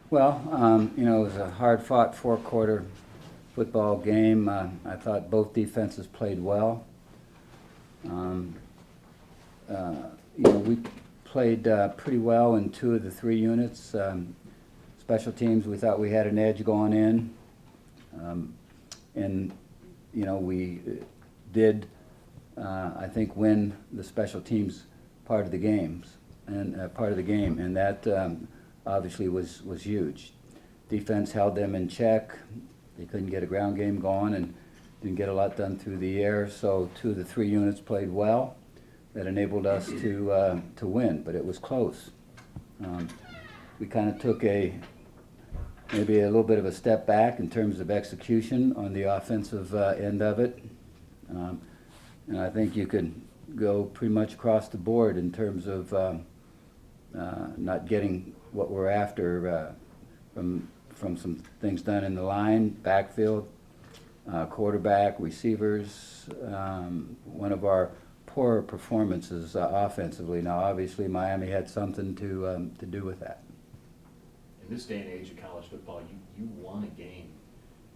Well, it was a hard-fought four-quarter football game. I thought both defenses played well. Um, we played pretty well in two of the three units. Special teams, we thought we had an edge going in. And, we did, I think, win the special teams part of the games and part of the game, and that obviously was huge. Defense held them in check. They couldn't get a ground game going and didn't get a lot done through the air. So two of the three units played well. That enabled us to win, but it was close. We kind of took maybe a little bit of a step back in terms of execution on the offensive end of it. And I think you could go pretty much across the board in terms of not getting what we're after from some things done in the line, backfield, quarterback, receivers. One of our poorer performances offensively. Now, obviously, Miami had something to do with that. In this day and age of college football, you won a game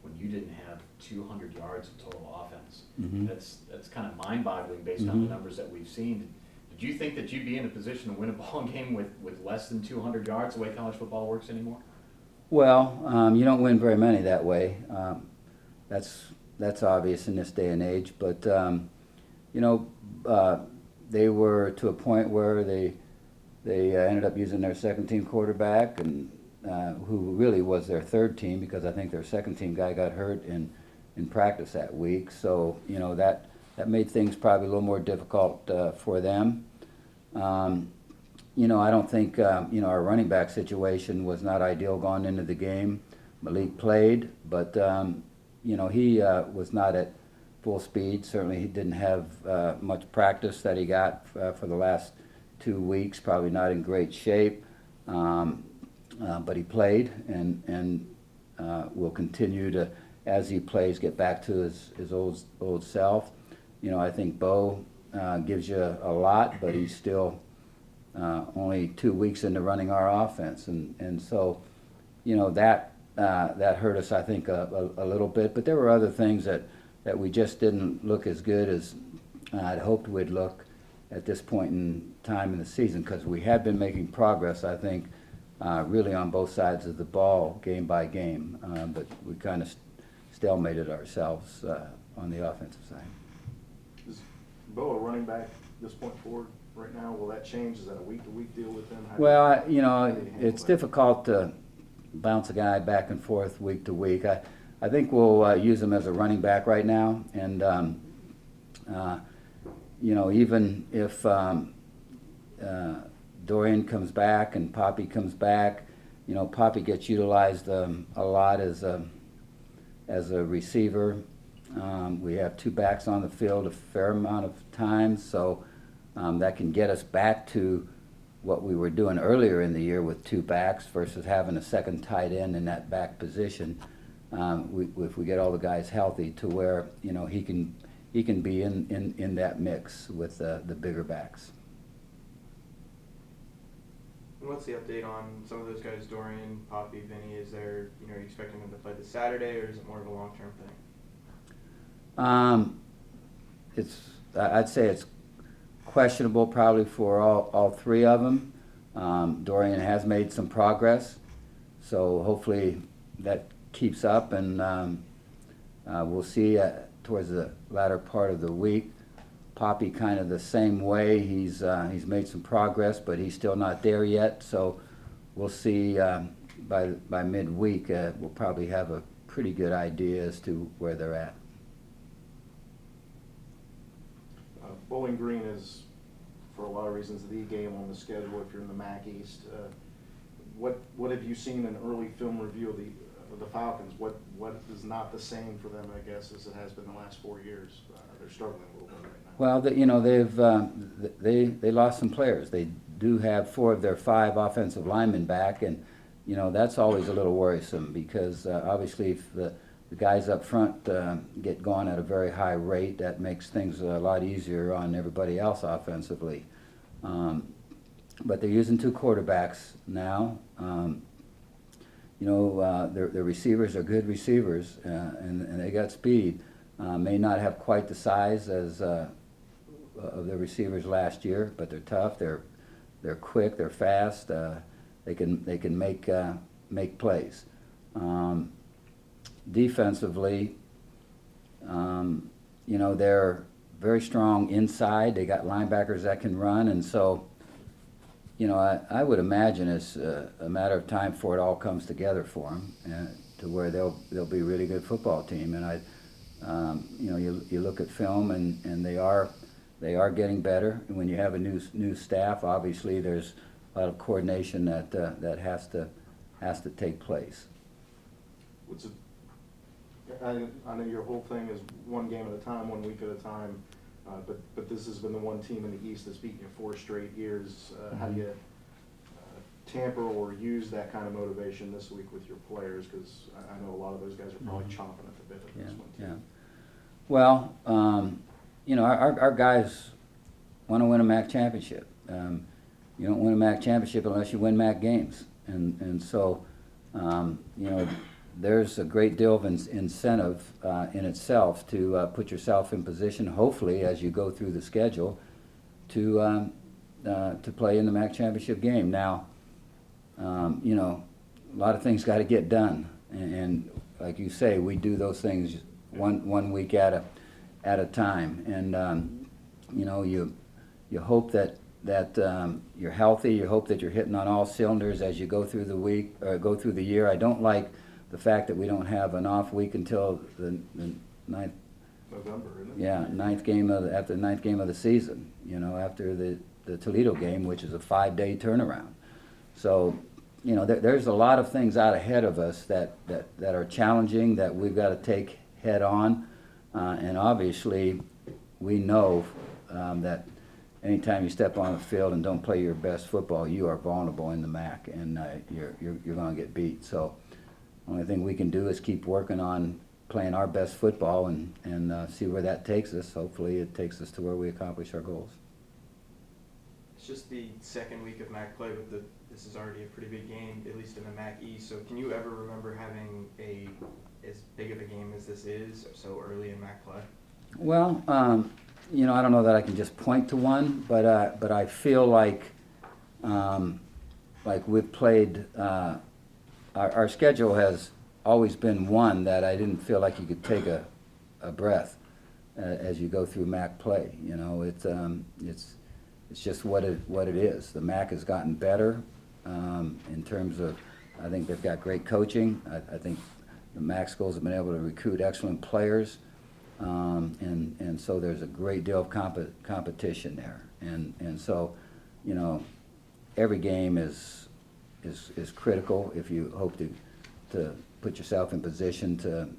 when you didn't have 200 yards of total offense. Mm-hmm. That's kind of mind-boggling based on the numbers that we've seen. Did you think that you'd be in a position to win a ball game with less than 200 yards, the way college football works anymore? Well, you don't win very many that way. That's obvious in this day and age. But they were to a point where they ended up using their second-team quarterback, and who really was their third team, because I think their second-team guy got hurt in practice that week. So that made things probably a little more difficult for them. I don't think our running back situation was not ideal going into the game. Malik played, but he was not at full speed. Certainly, he didn't have much practice that he got for the last 2 weeks. Probably not in great shape, but he played, and will continue to, as he plays, get back to his old self. I think Bo gives you a lot, but he's still only 2 weeks into running our offense, and so that hurt us, I think, a little bit. But there were other things that we just didn't look as good as I'd hoped we'd look at this point in time in the season, because we had been making progress, I think, really on both sides of the ball, game by game, but we kind of stalemated ourselves on the offensive side. Is Bo a running back this point forward right now? Will that change? Is that a week-to-week deal with him? Well, it's difficult to bounce a guy back and forth week to week. I think we'll use him as a running back right now, and even if Dorian comes back and Poppy comes back, Poppy gets utilized a lot as a receiver. We have two backs on the field a fair amount of times, so that can get us back to what we were doing earlier in the year with two backs versus having a second tight end in that back position. If we get all the guys healthy, to where he can be in that mix with the bigger backs. And what's the update on some of those guys, Dorian, Poppy, Vinny? Are you expecting them to play this Saturday, or is it more of a long-term thing? I'd say it's questionable probably for all three of them. Dorian has made some progress, so hopefully that keeps up, and we'll see towards the latter part of the week. Poppy kind of the same way. He's made some progress, but he's still not there yet. So we'll see by midweek. We'll probably have a pretty good idea as to where they're at. Bowling Green is, for a lot of reasons, the game on the schedule if you're in the MAC East. What have you seen in early film review of the Falcons? What is not the same for them, I guess, as it has been the last 4 years? They're struggling a little bit right now. Well, they lost some players. They do have 4 of their 5 offensive linemen back, and that's always a little worrisome, because obviously if the guys up front get going at a very high rate, that makes things a lot easier on everybody else offensively. But they're using 2 quarterbacks now. their receivers are good receivers, and they got speed. May not have quite the size as of the receivers last year, but they're tough. They're quick. They're fast. They can make plays. Defensively, they're very strong inside. They got linebackers that can run, and so I would imagine it's a matter of time before it all comes together for them, to where they'll be a really good football team. And you look at film, and they are getting better. And when you have a new staff, obviously there's a lot of coordination that has to take place. I know your whole thing is one game at a time, 1 week at a time, but this has been the one team in the East that's beaten you 4 straight years. How do you tamper or use that kind of motivation this week with your players? Because I know a lot of those guys are probably chomping at the bit of this one too. Yeah. Well, our guys want to win a MAC championship. You don't win a MAC championship unless you win MAC games, and so there's a great deal of incentive in itself to put yourself in position, hopefully, as you go through the schedule, to play in the MAC championship game. Now, a lot of things got to get done, and like you say, we do those things one week at a time, and you hope that you're healthy. You hope that you're hitting on all cylinders as you go through the week or go through the year. I don't like the fact that we don't have an off week until the ninth. November, isn't it? Yeah, after the ninth game of the season. After the Toledo game, which is a 5-day turnaround. So, there's a lot of things out ahead of us that are challenging that we've got to take head on, and obviously, we know that anytime you step on the field and don't play your best football, you are vulnerable in the MAC, and you're going to get beat. So. Only thing we can do is keep working on playing our best football and see where that takes us. Hopefully it takes us to where we accomplish our goals. It's just the second week of MAC play, but this is already a pretty big game, at least in the MAC East. So can you ever remember having as big of a game as this is so early in MAC play? Well, I don't know that I can just point to one, but I feel like we've played. Our schedule has always been one that I didn't feel like you could take a breath as you go through MAC play. It's just what it is. The MAC has gotten better in terms of, I think they've got great coaching. I think the MAC schools have been able to recruit excellent players, and so there's a great deal of competition there. And so, every game is critical if you hope to put yourself in position to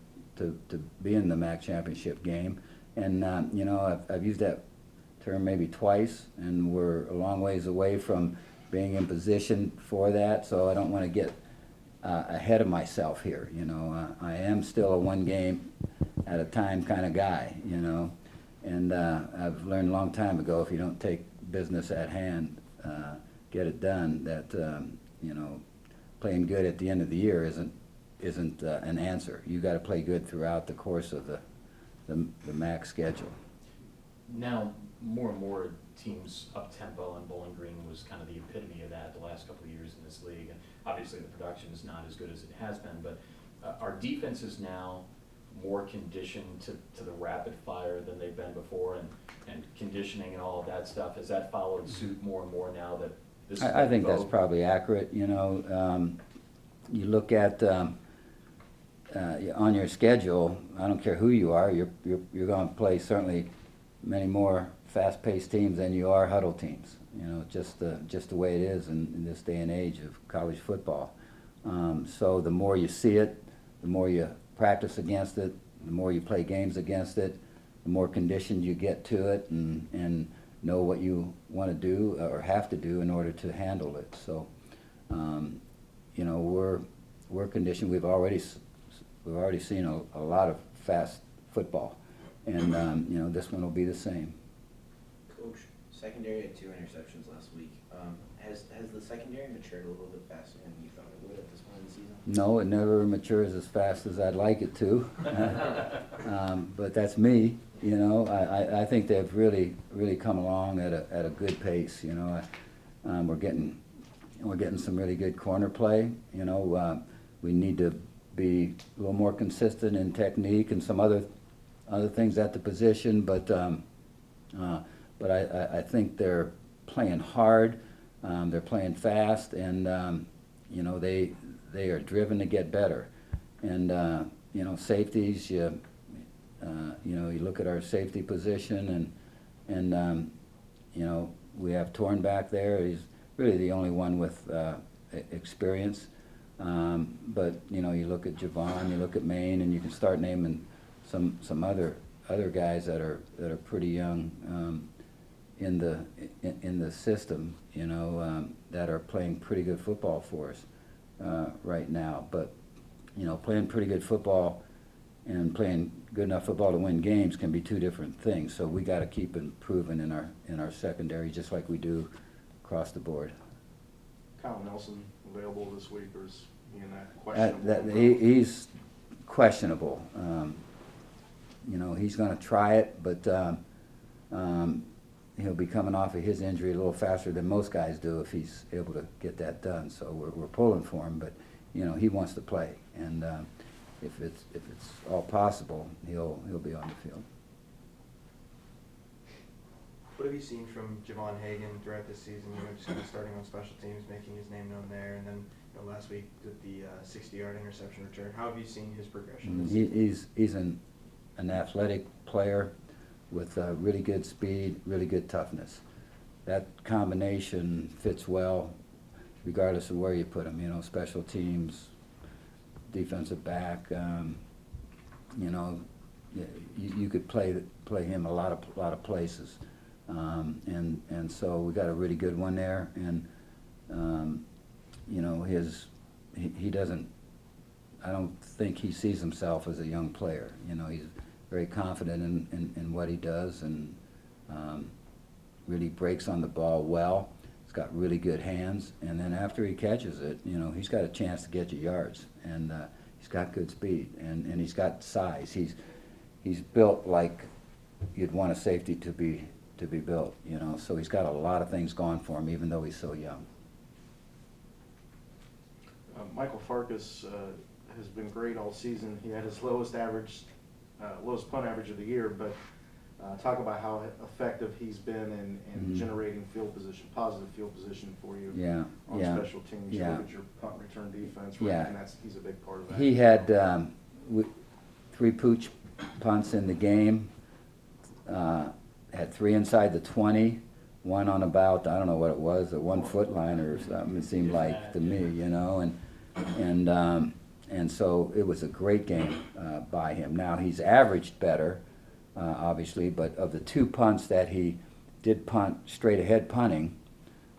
be in the MAC championship game. And I've used that term maybe twice, and we're a long ways away from being in position for that. So I don't want to get ahead of myself here. I am still a one game at a time kind of guy. And I've learned a long time ago, if you don't take business at hand, get it done, that playing good at the end of the year isn't an answer. You got to play good throughout the course of the MAC schedule. Now, more and more teams up tempo, and Bowling Green was kind of the epitome of that the last couple of years in this league. And obviously, the production is not as good as it has been, but our defense is now more conditioned to the rapid fire than they've been before, and conditioning and all of that stuff. Has that followed suit more and more now that? I think that's probably accurate. You look at on your schedule. I don't care who you are. You're going to play certainly many more fast-paced teams than you are huddle teams. Just the way it is in this day and age of college football. So the more you see it, the more you practice against it, the more you play games against it, the more conditioned you get to it, and know what you want to do or have to do in order to handle it. So, we're conditioned. We've already seen a lot of fast football, and this one will be the same. Coach, secondary had 2 interceptions last week. Has the secondary matured a little bit faster than you thought it would at this point in the season? No, it never matures as fast as I'd like it to. But that's me, you know. I think they've really come along at a good pace, you know. We're getting some really good corner play, you know. We need to be a little more consistent in technique and some other things at the position, but I think they're playing hard, they're playing fast, and you know, they are driven to get better. And you know, safeties, you know, you look at our safety position, and you know, we have Tornback there. He's really the only one with experience. But you know, you look at Javon, you look at Maine, and you can start naming some other guys that are pretty young in the system, you know, that are playing pretty good football for us right now. But you know, playing pretty good football and playing good enough football to win games can be two different things. So we got to keep improving in our secondary, just like we do across the board. Kyle Nelson available this week, or is he in that questionable? He's questionable. You know, he's going to try it, but he'll be coming off of his injury a little faster than most guys do if he's able to get that done. So we're pulling for him, but you know, he wants to play, and if it's all possible, he'll be on the field. What have you seen from Javon Hagen throughout this season? You know, just kind of starting on special teams, making his name known there, and then you know, last week with the 60-yard interception return. How have you seen his progression? He's an athletic player with really good speed, really good toughness. That combination fits well, regardless of where you put him. You know, special teams, defensive back. You know, you could play him a lot of places. And so we got a really good one there, and you know, he doesn't, I don't think he sees himself as a young player. You know, he's very confident in what he does, and really breaks on the ball well. He's got really good hands, and then after he catches it, you know, he's got a chance to get you yards, and he's got good speed, and he's got size. He's built like you'd want a safety to be built, you know. So he's got a lot of things going for him, even though he's so young. Michael Farkas has been great all season. He had his lowest punt average of the year, but talk about how effective he's been in generating positive field position for you on special teams. You look at your punt return defense, right? And he's a big part of that. He had 3 pooch punts in the game. Had 3 inside the 20, 1 on about, I don't know what it was, a 1 foot line or something, it seemed like to me, you know, and so it was a great game by him. Now he's averaged better, obviously, but of the 2 punts that he did punt, straight ahead punting,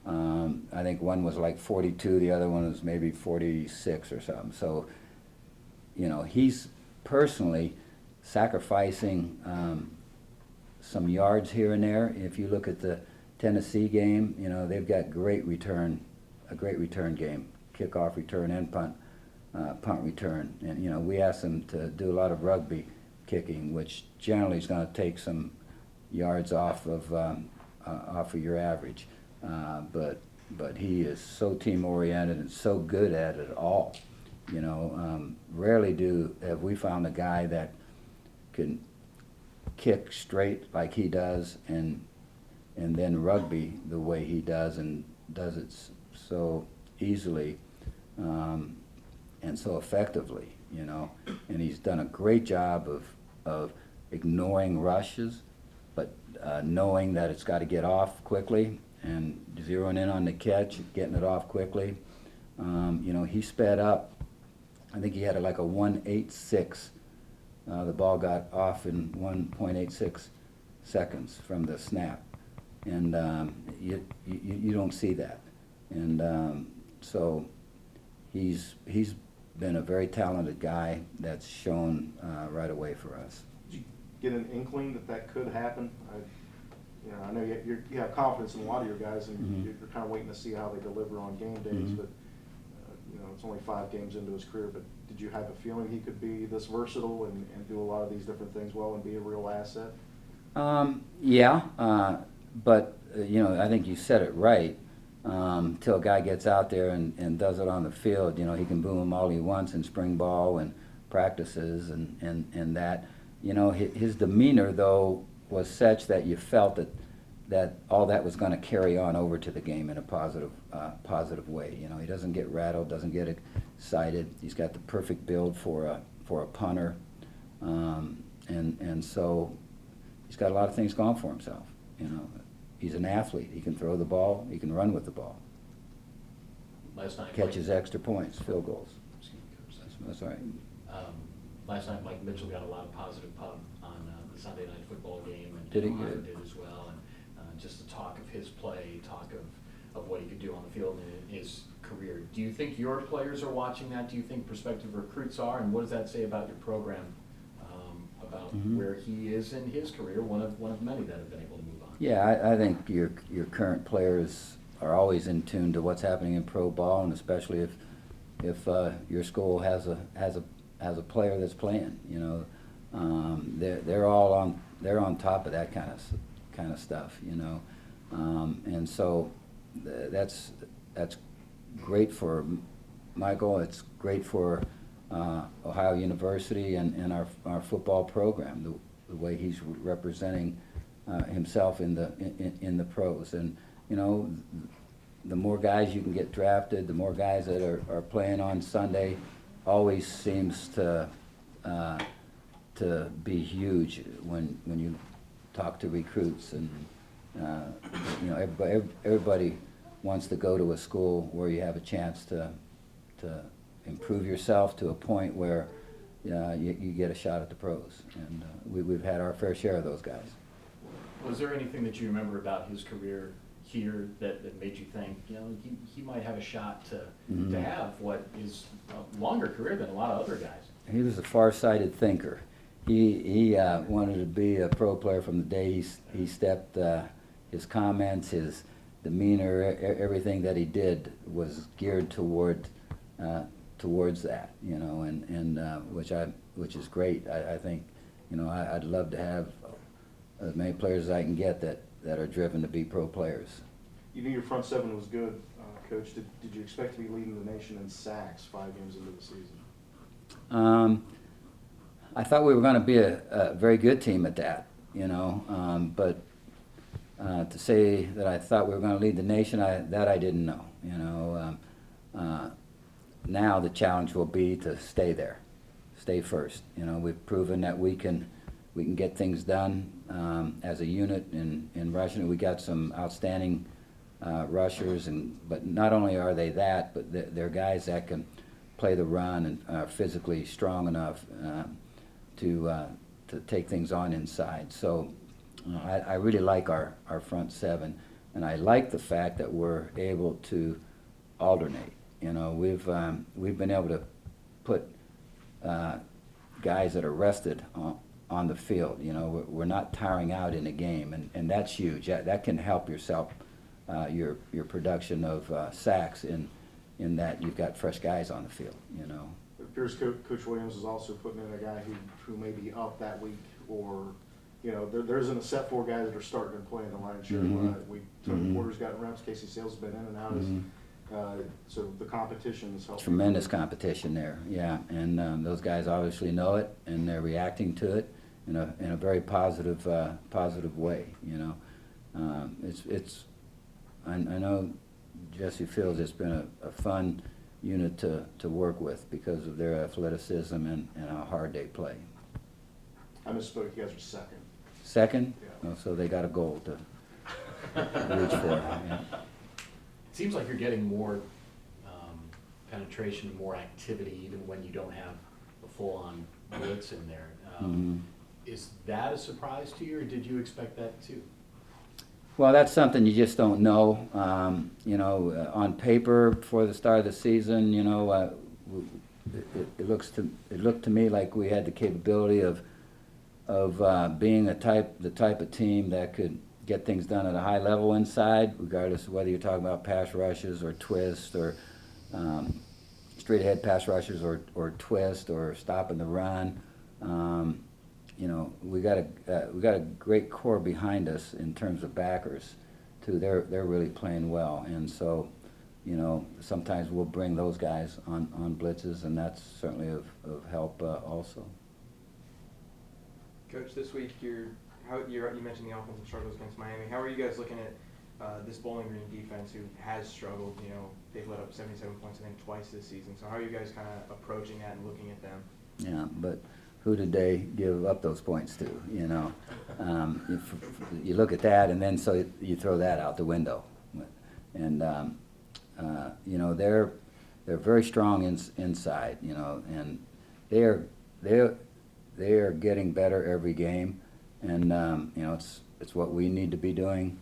I think one was like 42, the other one was maybe 46 or something. So, you know, he's personally sacrificing some yards here and there. If you look at the Tennessee game, you know, they've got a great return game, kickoff return and punt return. And, you know, we asked them to do a lot of rugby kicking, which generally is going to take some yards off of your average. But he is so team-oriented and so good at it all. You know, rarely have we found a guy that can kick straight like he does, and then rugby the way he does, and does it so easily and so effectively, you know. And he's done a great job of ignoring rushes, but knowing that it's got to get off quickly, and zeroing in on the catch, getting it off quickly. You know, he sped up. I think he had like a 1.86. The ball got off in 1.86 seconds from the snap, and you don't see that. And so he's been a very talented guy that's shown right away for us. Did you get an inkling that could happen? I know you have confidence in a lot of your guys, and you're kind of waiting to see how they deliver on game days. But you know, it's only 5 games into his career, but did you have a feeling he could be this versatile and do a lot of these different things well and be a real asset? Yeah, but you know, I think you said it right. Till a guy gets out there and does it on the field, you know, he can boom them all he wants in spring ball and practices and that. You know, his demeanor though was such that you felt that all that was going to carry on over to the game in a positive way. You know, he doesn't get rattled, doesn't get excited. He's got the perfect build for a punter, and so he's got a lot of things going for himself. You know, he's an athlete. He can throw the ball. He can run with the ball. Last night, Catches extra points, field goals. That's all right. Last night, Mike Mitchell got a lot of positive pub on the Sunday night football game, and Did he? Meyer Good. did as well. And just the talk of his play, talk of what he could do on the field in his career. Do you think your players are watching that? Do you think prospective recruits are? And what does that say about your program, about where he is in his career? One of many that have been able to move on. Yeah, I think your current players are always in tune to what's happening in pro ball, and especially if your school has a player that's playing. You know, they're all on top of that kind of stuff. You know, and so that's great for Michael. It's great for Ohio University and our football program. The way he's representing himself in the pros, and you know, the more guys you can get drafted, the more guys that are playing on Sunday, always seems to be huge when you talk to recruits, and you know, everybody wants to go to a school where you have a chance to improve yourself to a point where you get a shot at the pros, and we've had our fair share of those guys. Was there anything that you remember about his career here that made you think, you know, he might have a shot to have what is a longer career than a lot of other guys? He was a far-sighted thinker. He wanted to be a pro player from the day he stepped. His comments, his demeanor, everything that he did was geared towards that, you know, and which is great. I think, you know, I'd love to have as many players as I can get that are driven to be pro players. You knew your front seven was good, Coach. Did you expect to be leading the nation in sacks 5 games into the season? I thought we were going to be a very good team at that, you know, but to say that I thought we were going to lead the nation, I didn't know, you know. Now the challenge will be to stay there, stay first. You know, we've proven that we can get things done as a unit in rushing. We got some outstanding rushers, but not only are they that, but they're guys that can play the run and are physically strong enough to take things on inside. So I really like our front seven, and I like the fact that we're able to alternate. You know, we've been able to put guys that are rested on the field. You know, we're not tiring out in a game, and that's huge. That can help yourself, your production of sacks in that you've got fresh guys on the field. You know. It appears Coach Williams is also putting in a guy who may be up that week, or you know, there isn't a set 4 guys that are starting and playing the lion's share. Tony Porter's gotten reps. Casey Sales has been in and out. So the competition is helping. Tremendous competition there, yeah, and those guys obviously know it, and they're reacting to it in a very positive way. You know, I know Jesse feels it's been a fun unit to work with because of their athleticism and how hard they play. I misspoke. You guys are second. Second? Yeah. Oh, so they got a goal to reach for. Yeah. It seems like you're getting more penetration, more activity, even when you don't have a full-on blitz in there. Is that a surprise to you, or did you expect that too? Well, that's something you just don't know. You know, on paper before the start of the season, you know, it looked to me like we had the capability of being the type of team that could get things done at a high level inside, regardless of whether you're talking about pass rushes or twist or straight ahead pass rushers or twist or stopping the run. You know, we got a great core behind us in terms of backers too. They're really playing well, and so, you know, sometimes we'll bring those guys on blitzes, and that's certainly of help also. Coach, this week you mentioned the offensive struggles against Miami. How are you guys looking at this Bowling Green defense who has struggled? You know, they've let up 77 points, I think, twice this season. So how are you guys kind of approaching that and looking at them? Yeah, but who did they give up those points to? You know, you look at that, and then so you throw that out the window, and you know, they're very strong inside. You know, and they are getting better every game, and you know, it's what we need to be doing,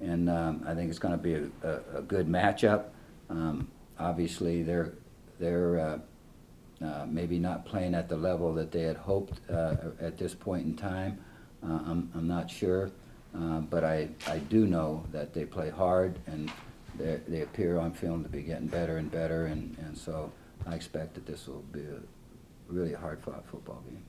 and I think it's going to be a good matchup. Obviously, they're maybe not playing at the level that they had hoped at this point in time. I'm not sure, but I do know that they play hard, and they appear on film to be getting better and better, and so I expect that this will be a really hard-fought football game.